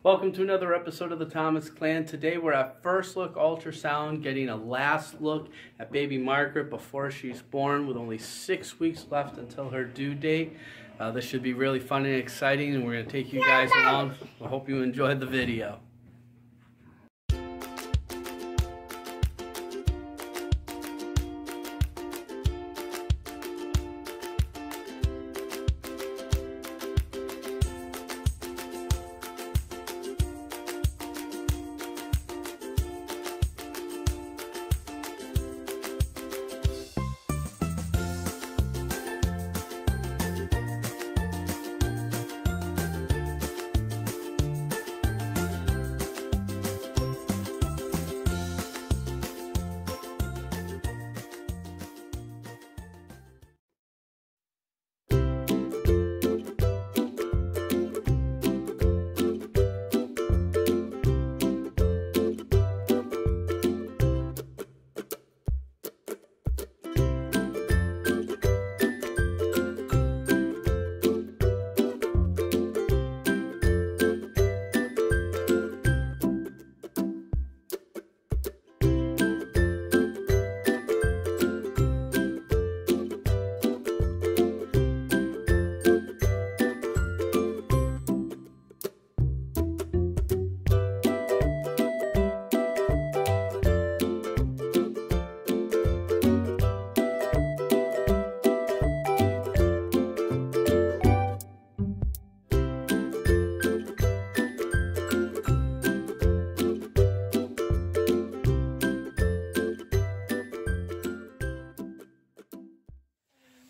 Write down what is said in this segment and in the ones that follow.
Welcome to another episode of the Thomas Clan. Today we're at First Look Ultrasound, getting a last look at baby Margaret before she's born, with only 6 weeks left until her due date. This should be really fun and exciting, and we're going to take you guys along. I hope you enjoyed the video.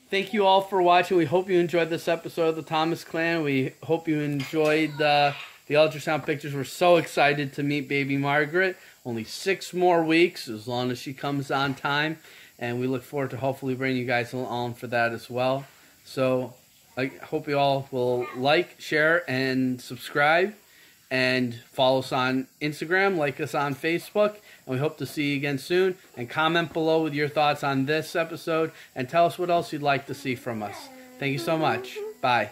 Thank you all for watching. We hope you enjoyed this episode of the Thomas Clan. We hope you enjoyed the ultrasound pictures. We're so excited to meet baby Margaret. Only 6 more weeks, as long as she comes on time. And we look forward to hopefully bringing you guys along for that as well. So I hope you all will like, share, and subscribe. And follow us on Instagram, like us on Facebook, and we hope to see you again soon. And comment below with your thoughts on this episode, and tell us what else you'd like to see from us. Thank you so much. Bye.